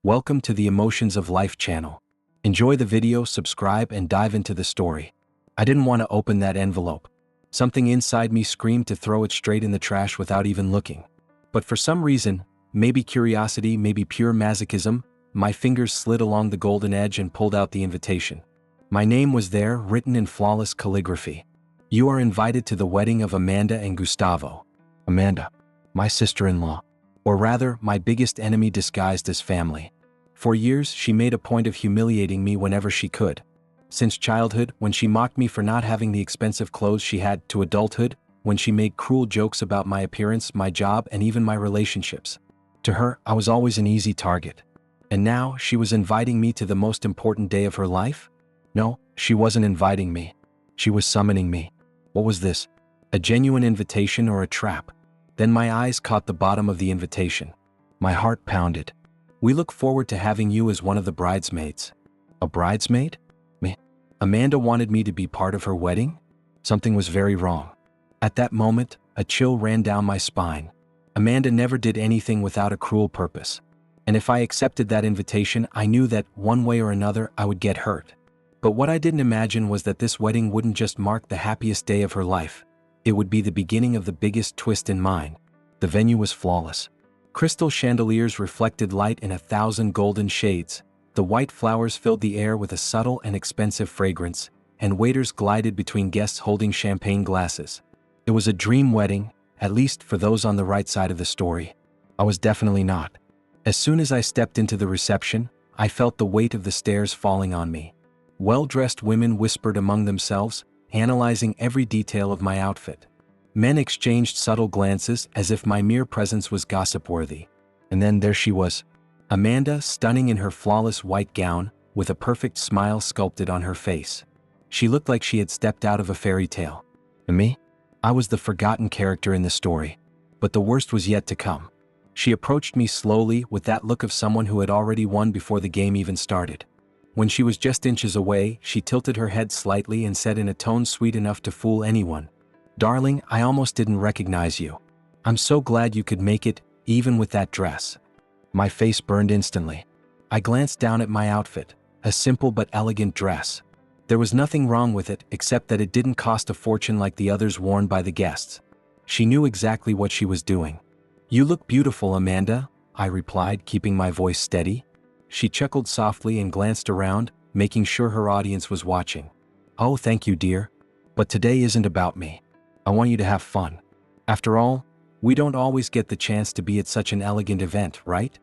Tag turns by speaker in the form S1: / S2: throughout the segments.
S1: Welcome to the Emotions of Life channel. Enjoy the video, subscribe, and dive into the story. I didn't want to open that envelope. Something inside me screamed to throw it straight in the trash without even looking. But for some reason, maybe curiosity, maybe pure masochism, my fingers slid along the golden edge and pulled out the invitation. My name was there, written in flawless calligraphy. You are invited to the wedding of Amanda and Gustavo. Amanda, my sister-in-law. Or rather, my biggest enemy disguised as family. For years, she made a point of humiliating me whenever she could. Since childhood, when she mocked me for not having the expensive clothes she had, to adulthood, when she made cruel jokes about my appearance, my job, and even my relationships. To her, I was always an easy target. And now, she was inviting me to the most important day of her life? No, she wasn't inviting me. She was summoning me. What was this? A genuine invitation or a trap? Then my eyes caught the bottom of the invitation. My heart pounded. We look forward to having you as one of the bridesmaids. A bridesmaid? Me? Amanda wanted me to be part of her wedding? Something was very wrong. At that moment, a chill ran down my spine. Amanda never did anything without a cruel purpose. And if I accepted that invitation, I knew that, one way or another, I would get hurt. But what I didn't imagine was that this wedding wouldn't just mark the happiest day of her life. It would be the beginning of the biggest twist in mine. The venue was flawless. Crystal chandeliers reflected light in 1,000 golden shades. The white flowers filled the air with a subtle and expensive fragrance, and waiters glided between guests holding champagne glasses. It was a dream wedding, at least for those on the right side of the story. I was definitely not. As soon as I stepped into the reception, I felt the weight of the stairs falling on me. Well-dressed women whispered among themselves, analyzing every detail of my outfit. Men exchanged subtle glances as if my mere presence was gossip-worthy. And then there she was, Amanda, stunning in her flawless white gown, with a perfect smile sculpted on her face. She looked like she had stepped out of a fairy tale. And me? I was the forgotten character in the story. But the worst was yet to come. She approached me slowly with that look of someone who had already won before the game even started. When she was just inches away, she tilted her head slightly and said in a tone sweet enough to fool anyone, "Darling, I almost didn't recognize you. I'm so glad you could make it, even with that dress." My face burned instantly. I glanced down at my outfit, a simple but elegant dress. There was nothing wrong with it except that it didn't cost a fortune like the others worn by the guests. She knew exactly what she was doing. "You look beautiful, Amanda," I replied, keeping my voice steady. She chuckled softly and glanced around, making sure her audience was watching. "Oh, thank you, dear. But today isn't about me. I want you to have fun. After all, we don't always get the chance to be at such an elegant event, right?"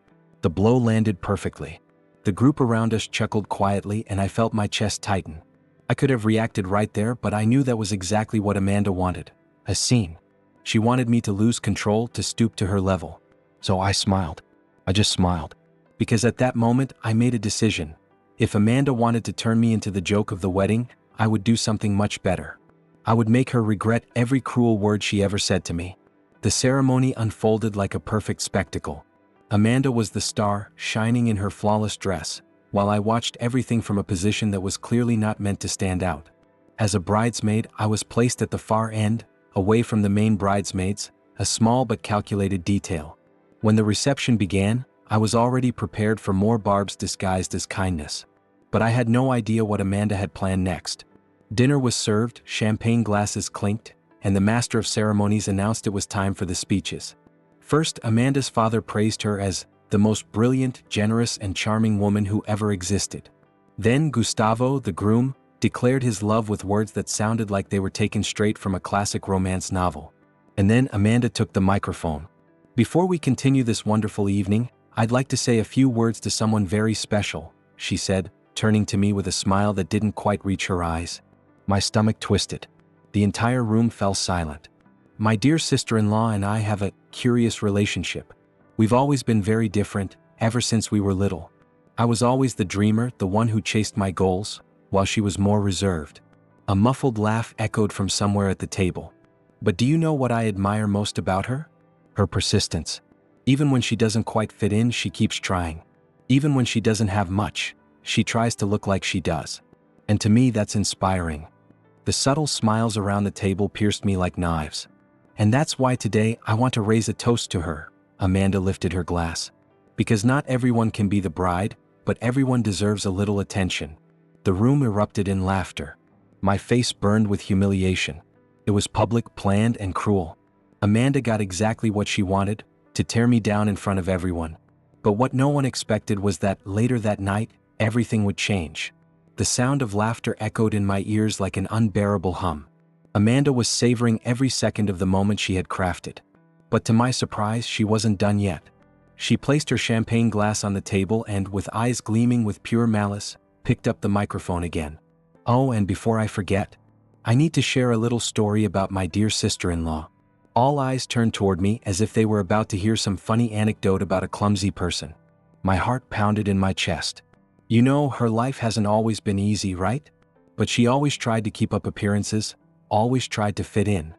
S1: The blow landed perfectly. The group around us chuckled quietly and I felt my chest tighten. I could have reacted right there, but I knew that was exactly what Amanda wanted. A scene. She wanted me to lose control, to stoop to her level. So I smiled. I just smiled. Because at that moment, I made a decision. If Amanda wanted to turn me into the joke of the wedding, I would do something much better. I would make her regret every cruel word she ever said to me. The ceremony unfolded like a perfect spectacle. Amanda was the star, shining in her flawless dress, while I watched everything from a position that was clearly not meant to stand out. As a bridesmaid, I was placed at the far end, away from the main bridesmaids, a small but calculated detail. When the reception began, I was already prepared for more barbs disguised as kindness. But I had no idea what Amanda had planned next. Dinner was served, champagne glasses clinked, and the master of ceremonies announced it was time for the speeches. First, Amanda's father praised her as the most brilliant, generous, and charming woman who ever existed. Then Gustavo, the groom, declared his love with words that sounded like they were taken straight from a classic romance novel. And then Amanda took the microphone. "Before we continue this wonderful evening, I'd like to say a few words to someone very special," she said, turning to me with a smile that didn't quite reach her eyes. My stomach twisted. The entire room fell silent. "My dear sister-in-law and I have a curious relationship. We've always been very different, ever since we were little. I was always the dreamer, the one who chased my goals, while she was more reserved." A muffled laugh echoed from somewhere at the table. "But do you know what I admire most about her? Her persistence. Even when she doesn't quite fit in, she keeps trying. Even when she doesn't have much, she tries to look like she does. And to me, that's inspiring." The subtle smiles around the table pierced me like knives. "And that's why today I want to raise a toast to her." Amanda lifted her glass. Because not everyone can be the bride, but everyone deserves a little attention. The room erupted in laughter. My face burned with humiliation. It was public, planned, and cruel. Amanda got exactly what she wanted, to tear me down in front of everyone. But what no one expected was that later that night, everything would change. The sound of laughter echoed in my ears like an unbearable hum. Amanda was savoring every second of the moment she had crafted. But to my surprise, she wasn't done yet. She placed her champagne glass on the table and, with eyes gleaming with pure malice, picked up the microphone again. Oh, and before I forget, I need to share a little story about my dear sister-in-law. All eyes turned toward me as if they were about to hear some funny anecdote about a clumsy person. My heart pounded in my chest. You know, her life hasn't always been easy, right? But she always tried to keep up appearances, always tried to fit in.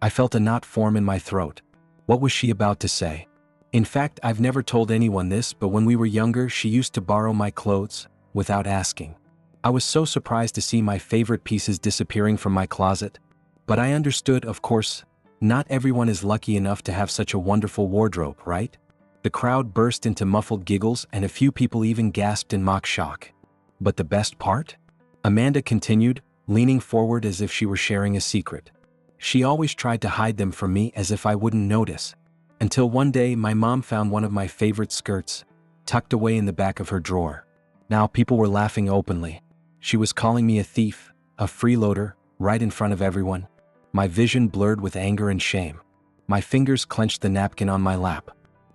S1: I felt a knot form in my throat. What was she about to say? In fact, I've never told anyone this, but when we were younger, she used to borrow my clothes, without asking. I was so surprised to see my favorite pieces disappearing from my closet. But I understood, of course, not everyone is lucky enough to have such a wonderful wardrobe, right? The crowd burst into muffled giggles and a few people even gasped in mock shock. But the best part? Amanda continued, leaning forward as if she were sharing a secret. She always tried to hide them from me as if I wouldn't notice. Until one day my mom found one of my favorite skirts, tucked away in the back of her drawer. Now people were laughing openly. She was calling me a thief, a freeloader, right in front of everyone. My vision blurred with anger and shame. My fingers clenched the napkin on my lap.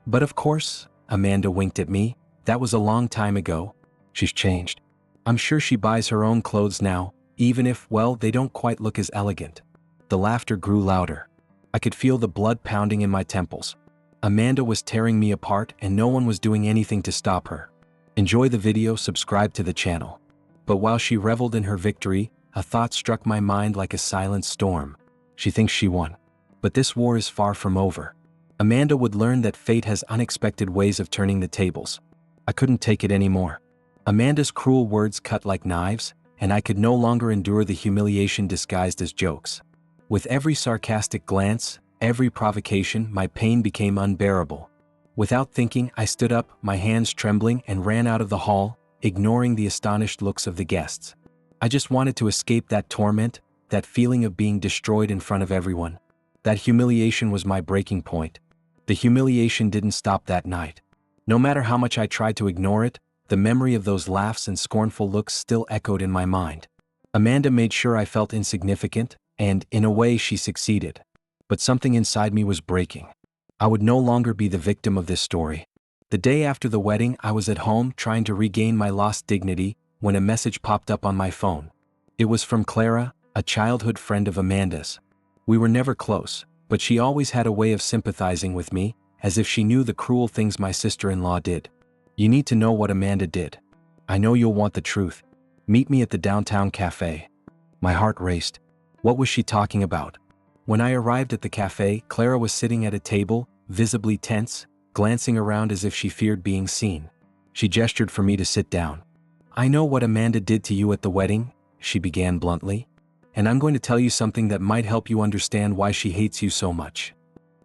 S1: But of course, Amanda winked at me, that was a long time ago. She's changed. I'm sure she buys her own clothes now, even if, well, they don't quite look as elegant. The laughter grew louder. I could feel the blood pounding in my temples. Amanda was tearing me apart and no one was doing anything to stop her. Enjoy the video, subscribe to the channel. But while she reveled in her victory, a thought struck my mind like a silent storm. She thinks she won. But this war is far from over. Amanda would learn that fate has unexpected ways of turning the tables. I couldn't take it anymore. Amanda's cruel words cut like knives, and I could no longer endure the humiliation disguised as jokes. With every sarcastic glance, every provocation, my pain became unbearable. Without thinking, I stood up, my hands trembling, and ran out of the hall, ignoring the astonished looks of the guests. I just wanted to escape that torment, that feeling of being destroyed in front of everyone. That humiliation was my breaking point. The humiliation didn't stop that night. No matter how much I tried to ignore it, the memory of those laughs and scornful looks still echoed in my mind. Amanda made sure I felt insignificant, and, in a way, she succeeded. But something inside me was breaking. I would no longer be the victim of this story. The day after the wedding, I was at home trying to regain my lost dignity when a message popped up on my phone. It was from Clara, a childhood friend of Amanda's. We were never close, but she always had a way of sympathizing with me, as if she knew the cruel things my sister-in-law did. You need to know what Amanda did. I know you'll want the truth. Meet me at the downtown cafe. My heart raced. What was she talking about? When I arrived at the cafe, Clara was sitting at a table, visibly tense, glancing around as if she feared being seen. She gestured for me to sit down. I know what Amanda did to you at the wedding, she began bluntly. And I'm going to tell you something that might help you understand why she hates you so much.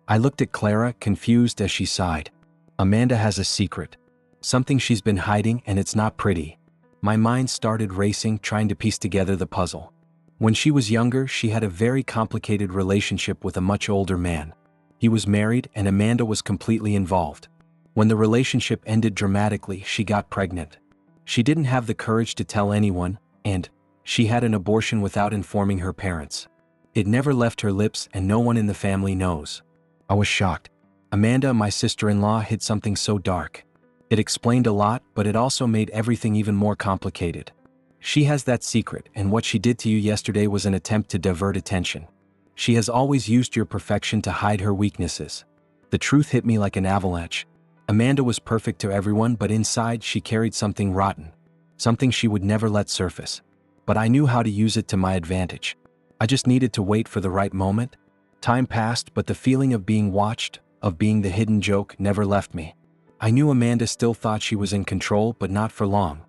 S1: I looked at Clara, confused as she sighed. Amanda has a secret. Something she's been hiding, and it's not pretty. My mind started racing, trying to piece together the puzzle. When she was younger, she had a very complicated relationship with a much older man. He was married, and Amanda was completely involved. When the relationship ended dramatically, she got pregnant. She didn't have the courage to tell anyone, and she had an abortion without informing her parents. It never left her lips and no one in the family knows. I was shocked. Amanda, my sister-in-law, hid something so dark. It explained a lot, but it also made everything even more complicated. She has that secret, and what she did to you yesterday was an attempt to divert attention. She has always used your perfection to hide her weaknesses. The truth hit me like an avalanche. Amanda was perfect to everyone, but inside she carried something rotten. Something she would never let surface. But I knew how to use it to my advantage. I just needed to wait for the right moment. Time passed, but the feeling of being watched, of being the hidden joke, never left me. I knew Amanda still thought she was in control, but not for long.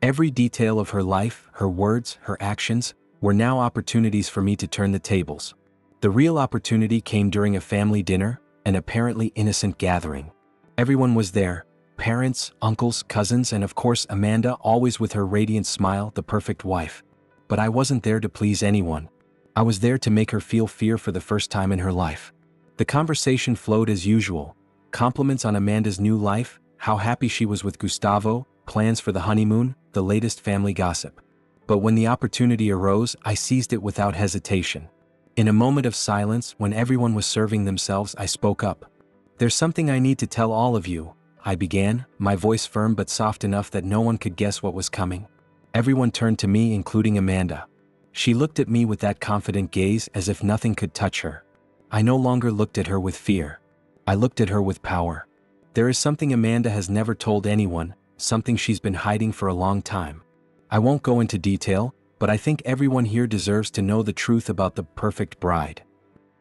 S1: Every detail of her life, her words, her actions, were now opportunities for me to turn the tables. The real opportunity came during a family dinner, an apparently innocent gathering. Everyone was there, Parents, uncles, cousins, and of course Amanda, always with her radiant smile, the perfect wife. But I wasn't there to please anyone. I was there to make her feel fear for the first time in her life. The conversation flowed as usual. Compliments on Amanda's new life, how happy she was with Gustavo, plans for the honeymoon, the latest family gossip. But when the opportunity arose, I seized it without hesitation. In a moment of silence, when everyone was serving themselves, I spoke up. "There's something I need to tell all of you," I began, my voice firm but soft enough that no one could guess what was coming. Everyone turned to me, including Amanda. She looked at me with that confident gaze as if nothing could touch her. I no longer looked at her with fear. I looked at her with power. There is something Amanda has never told anyone, something she's been hiding for a long time. I won't go into detail, but I think everyone here deserves to know the truth about the perfect bride.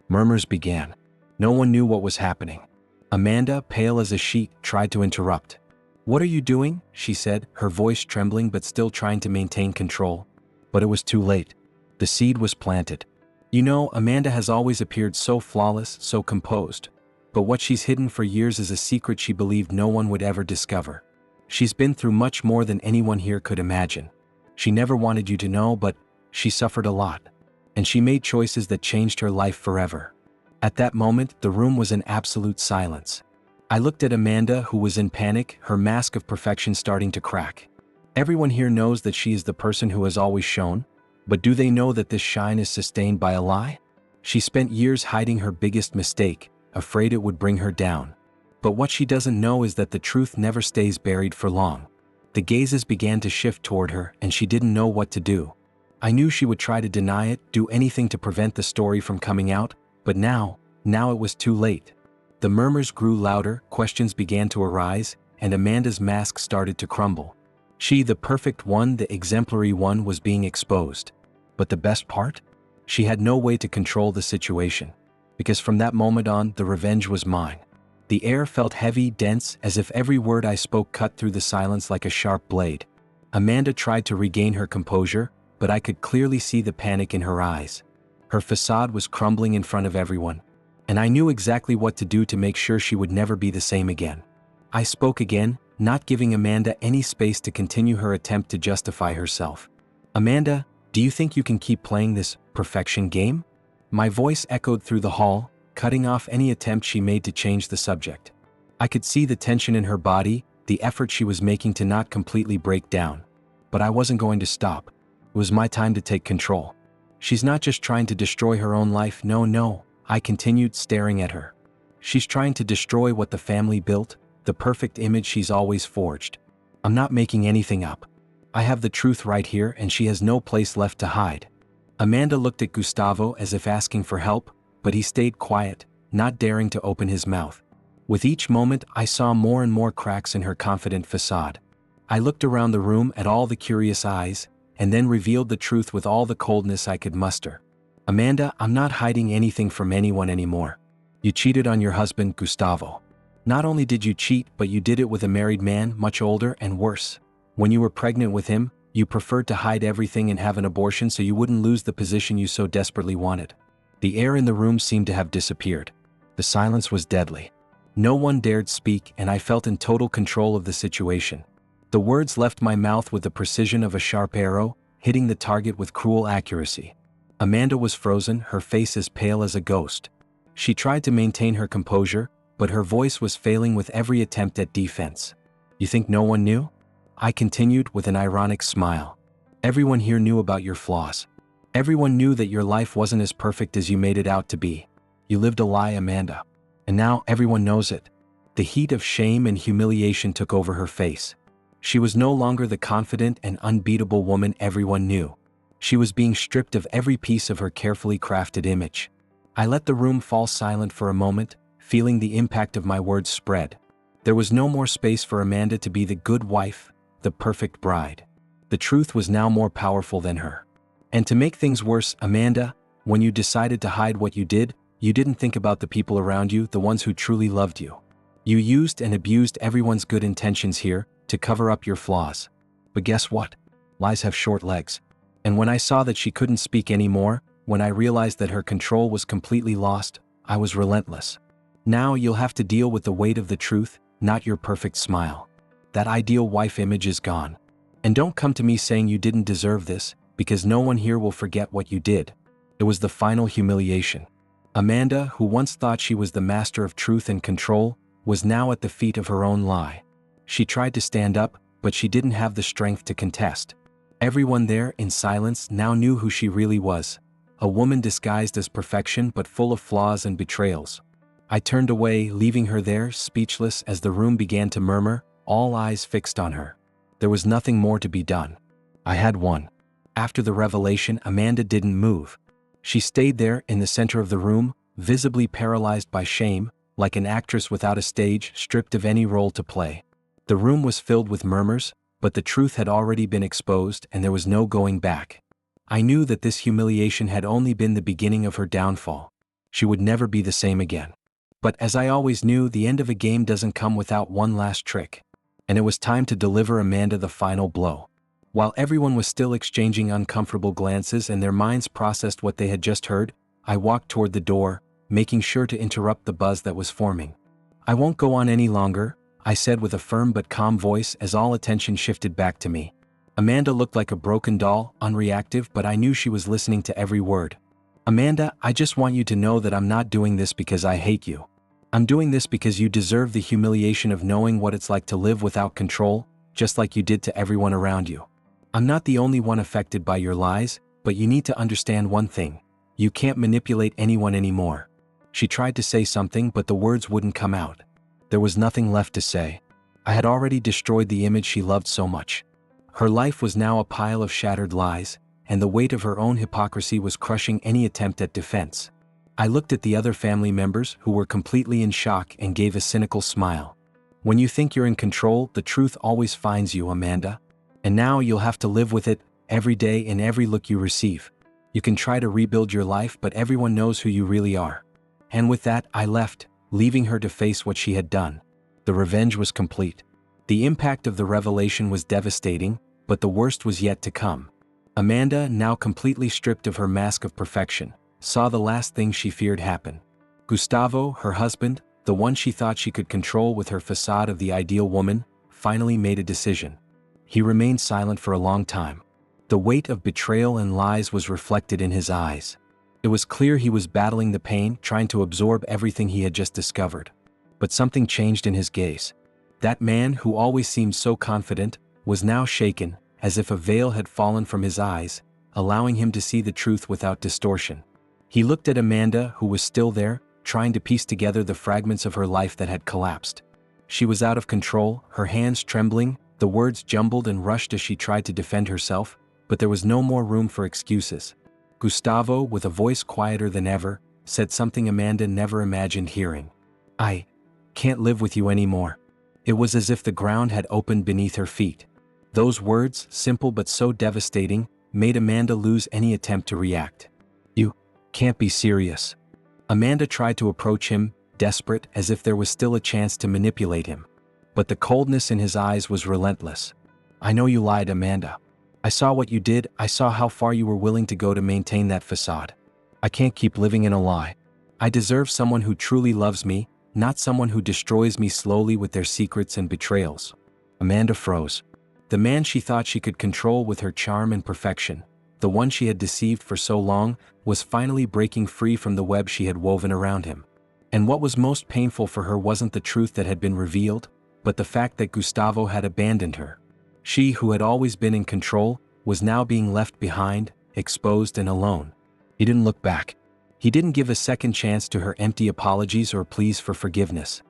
S1: Murmurs began. No one knew what was happening. Amanda, pale as a sheet, tried to interrupt. "What are you doing?" she said, her voice trembling but still trying to maintain control. But it was too late. The seed was planted. You know, Amanda has always appeared so flawless, so composed. But what she's hidden for years is a secret she believed no one would ever discover. She's been through much more than anyone here could imagine. She never wanted you to know, but she suffered a lot. And she made choices that changed her life forever. At that moment, the room was in absolute silence. I looked at Amanda, who was in panic, her mask of perfection starting to crack. Everyone here knows that she is the person who has always shone, but do they know that this shine is sustained by a lie? She spent years hiding her biggest mistake, afraid it would bring her down. But what she doesn't know is that the truth never stays buried for long. The gazes began to shift toward her, and she didn't know what to do. I knew she would try to deny it, do anything to prevent the story from coming out, but now it was too late. The murmurs grew louder, questions began to arise, and Amanda's mask started to crumble. She, the perfect one, the exemplary one, was being exposed. But the best part? She had no way to control the situation. Because from that moment on, the revenge was mine. The air felt heavy, dense, as if every word I spoke cut through the silence like a sharp blade. Amanda tried to regain her composure, but I could clearly see the panic in her eyes. Her facade was crumbling in front of everyone, and I knew exactly what to do to make sure she would never be the same again. I spoke again, not giving Amanda any space to continue her attempt to justify herself. "Amanda, do you think you can keep playing this perfection game?" My voice echoed through the hall, cutting off any attempt she made to change the subject. I could see the tension in her body, the effort she was making to not completely break down. But I wasn't going to stop. It was my time to take control. "She's not just trying to destroy her own life, no, I continued, staring at her. "She's trying to destroy what the family built, the perfect image she's always forged. I'm not making anything up. I have the truth right here, and she has no place left to hide." Amanda looked at Gustavo as if asking for help, but he stayed quiet, not daring to open his mouth. With each moment, I saw more and more cracks in her confident facade. I looked around the room at all the curious eyes, and then revealed the truth with all the coldness I could muster. "Amanda, I'm not hiding anything from anyone anymore. You cheated on your husband, Gustavo. Not only did you cheat, but you did it with a married man, much older and worse. When you were pregnant with him, you preferred to hide everything and have an abortion so you wouldn't lose the position you so desperately wanted." The air in the room seemed to have disappeared. The silence was deadly. No one dared speak, and I felt in total control of the situation. The words left my mouth with the precision of a sharp arrow, hitting the target with cruel accuracy. Amanda was frozen, her face as pale as a ghost. She tried to maintain her composure, but her voice was failing with every attempt at defense. "You think no one knew?" I continued with an ironic smile. "Everyone here knew about your flaws. Everyone knew that your life wasn't as perfect as you made it out to be. You lived a lie, Amanda. And now everyone knows it." The heat of shame and humiliation took over her face. She was no longer the confident and unbeatable woman everyone knew. She was being stripped of every piece of her carefully crafted image. I let the room fall silent for a moment, feeling the impact of my words spread. There was no more space for Amanda to be the good wife, the perfect bride. The truth was now more powerful than her. And to make things worse, Amanda, when you decided to hide what you didn't think about the people around you, the ones who truly loved you. You used and abused everyone's good intentions here to cover up your flaws. But guess what? Lies have short legs. And when I saw that she couldn't speak anymore, when I realized that her control was completely lost, I was relentless. "Now you'll have to deal with the weight of the truth," not your perfect smile. That ideal wife image is gone. And don't come to me saying you didn't deserve this, because no one here will forget what you did. It was the final humiliation. Amanda, who once thought she was the master of truth and control, was now at the feet of her own lie. She tried to stand up, but she didn't have the strength to contest. Everyone there, in silence, now knew who she really was. A woman disguised as perfection but full of flaws and betrayals. I turned away, leaving her there, speechless, as the room began to murmur, all eyes fixed on her. There was nothing more to be done. I had won. After the revelation, Amanda didn't move. She stayed there in the center of the room, visibly paralyzed by shame, like an actress without a stage, stripped of any role to play. The room was filled with murmurs, but the truth had already been exposed and there was no going back. I knew that this humiliation had only been the beginning of her downfall. She would never be the same again. But as I always knew, the end of a game doesn't come without one last trick. And it was time to deliver Amanda the final blow. While everyone was still exchanging uncomfortable glances and their minds processed what they had just heard, I walked toward the door, making sure to interrupt the buzz that was forming. I won't go on any longer, I said with a firm but calm voice as all attention shifted back to me. Amanda looked like a broken doll, unreactive, but I knew she was listening to every word. Amanda, I just want you to know that I'm not doing this because I hate you. I'm doing this because you deserve the humiliation of knowing what it's like to live without control, just like you did to everyone around you. I'm not the only one affected by your lies, but you need to understand one thing. You can't manipulate anyone anymore. She tried to say something, but the words wouldn't come out. There was nothing left to say. I had already destroyed the image she loved so much. Her life was now a pile of shattered lies, and the weight of her own hypocrisy was crushing any attempt at defense. I looked at the other family members who were completely in shock and gave a cynical smile. When you think you're in control, the truth always finds you, Amanda. And now you'll have to live with it, every day in every look you receive. You can try to rebuild your life, but everyone knows who you really are. And with that, I left, leaving her to face what she had done. The revenge was complete. The impact of the revelation was devastating, but the worst was yet to come. Amanda, now completely stripped of her mask of perfection, saw the last thing she feared happen. Gustavo, her husband, the one she thought she could control with her facade of the ideal woman, finally made a decision. He remained silent for a long time. The weight of betrayal and lies was reflected in his eyes. It was clear he was battling the pain, trying to absorb everything he had just discovered. But something changed in his gaze. That man, who always seemed so confident, was now shaken, as if a veil had fallen from his eyes, allowing him to see the truth without distortion. He looked at Amanda, who was still there, trying to piece together the fragments of her life that had collapsed. She was out of control, her hands trembling, the words jumbled and rushed as she tried to defend herself, but there was no more room for excuses. Gustavo, with a voice quieter than ever, said something Amanda never imagined hearing. I can't live with you anymore. It was as if the ground had opened beneath her feet. Those words, simple but so devastating, made Amanda lose any attempt to react. You can't be serious. Amanda tried to approach him, desperate, as if there was still a chance to manipulate him. But the coldness in his eyes was relentless. I know you lied, Amanda. I saw what you did, I saw how far you were willing to go to maintain that facade. I can't keep living in a lie. I deserve someone who truly loves me, not someone who destroys me slowly with their secrets and betrayals. Amanda froze. The man she thought she could control with her charm and perfection, the one she had deceived for so long, was finally breaking free from the web she had woven around him. And what was most painful for her wasn't the truth that had been revealed, but the fact that Gustavo had abandoned her. She, who had always been in control, was now being left behind, exposed and alone. He didn't look back. He didn't give a second chance to her empty apologies or pleas for forgiveness.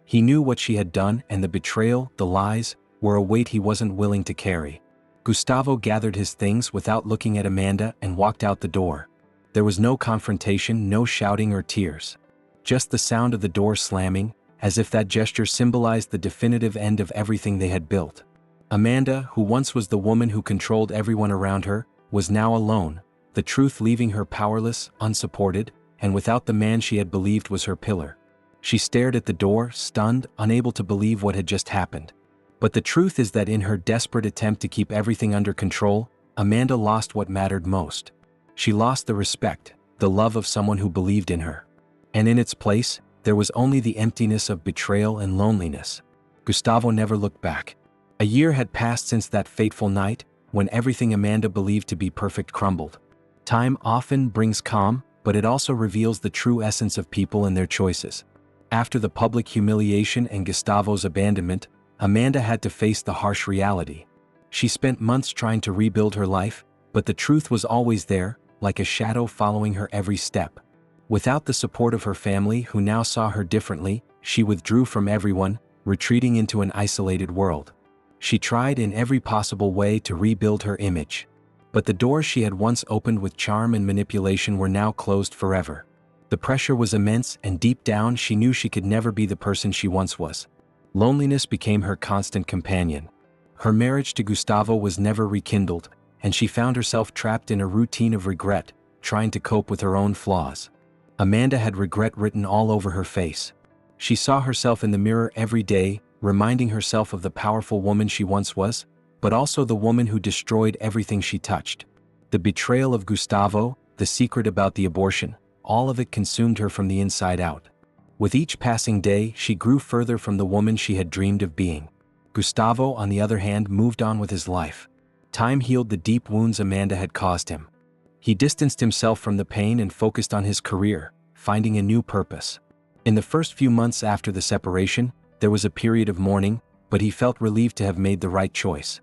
S1: He knew what she had done, and the betrayal, the lies, were a weight he wasn't willing to carry. Gustavo gathered his things without looking at Amanda and walked out the door. There was no confrontation, no shouting or tears. Just the sound of the door slamming, as if that gesture symbolized the definitive end of everything they had built. Amanda, who once was the woman who controlled everyone around her, was now alone, the truth leaving her powerless, unsupported, and without the man she had believed was her pillar. She stared at the door, stunned, unable to believe what had just happened. But the truth is that in her desperate attempt to keep everything under control, Amanda lost what mattered most. She lost the respect, the love of someone who believed in her. And in its place, there was only the emptiness of betrayal and loneliness. Gustavo never looked back. A year had passed since that fateful night, when everything Amanda believed to be perfect crumbled. Time often brings calm, but it also reveals the true essence of people and their choices. After the public humiliation and Gustavo's abandonment, Amanda had to face the harsh reality. She spent months trying to rebuild her life, but the truth was always there, like a shadow following her every step. Without the support of her family, who now saw her differently, she withdrew from everyone, retreating into an isolated world. She tried in every possible way to rebuild her image. But the doors she had once opened with charm and manipulation were now closed forever. The pressure was immense, and deep down she knew she could never be the person she once was. Loneliness became her constant companion. Her marriage to Gustavo was never rekindled, and she found herself trapped in a routine of regret, trying to cope with her own flaws. Amanda had regret written all over her face. She saw herself in the mirror every day, reminding herself of the powerful woman she once was, but also the woman who destroyed everything she touched. The betrayal of Gustavo, the secret about the abortion, all of it consumed her from the inside out. With each passing day, she grew further from the woman she had dreamed of being. Gustavo, on the other hand, moved on with his life. Time healed the deep wounds Amanda had caused him. He distanced himself from the pain and focused on his career, finding a new purpose. In the first few months after the separation, there was a period of mourning, but he felt relieved to have made the right choice.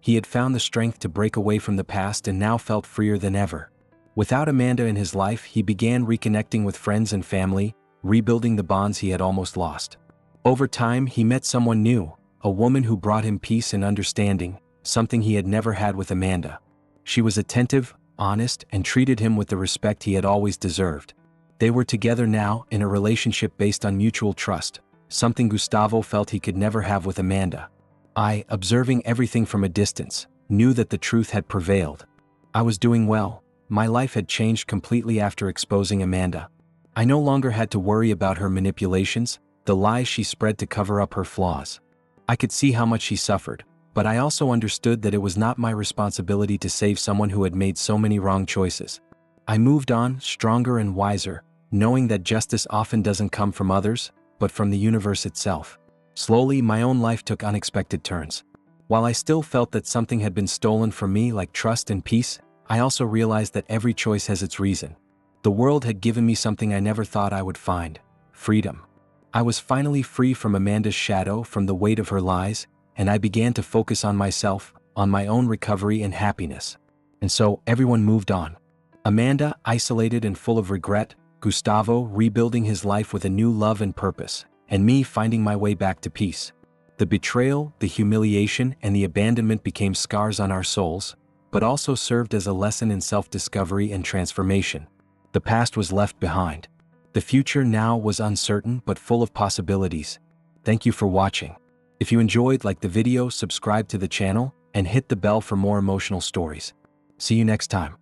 S1: He had found the strength to break away from the past and now felt freer than ever. Without Amanda in his life, he began reconnecting with friends and family, rebuilding the bonds he had almost lost. Over time, he met someone new, a woman who brought him peace and understanding, something he had never had with Amanda. She was attentive, honest, and treated him with the respect he had always deserved. They were together now, in a relationship based on mutual trust, something Gustavo felt he could never have with Amanda. I, observing everything from a distance, knew that the truth had prevailed. I was doing well. My life had changed completely after exposing Amanda. I no longer had to worry about her manipulations, the lies she spread to cover up her flaws. I could see how much she suffered, but I also understood that it was not my responsibility to save someone who had made so many wrong choices. I moved on, stronger and wiser, knowing that justice often doesn't come from others, but from the universe itself. Slowly, my own life took unexpected turns. While I still felt that something had been stolen from me, like trust and peace, I also realized that every choice has its reason. The world had given me something I never thought I would find: freedom. I was finally free from Amanda's shadow, from the weight of her lies, and I began to focus on myself, on my own recovery and happiness. And so, everyone moved on. Amanda, isolated and full of regret, Gustavo, rebuilding his life with a new love and purpose, and me finding my way back to peace. The betrayal, the humiliation, and the abandonment became scars on our souls, but also served as a lesson in self-discovery and transformation. The past was left behind. The future now was uncertain but full of possibilities. Thank you for watching. If you enjoyed, like the video, subscribe to the channel, and hit the bell for more emotional stories. See you next time.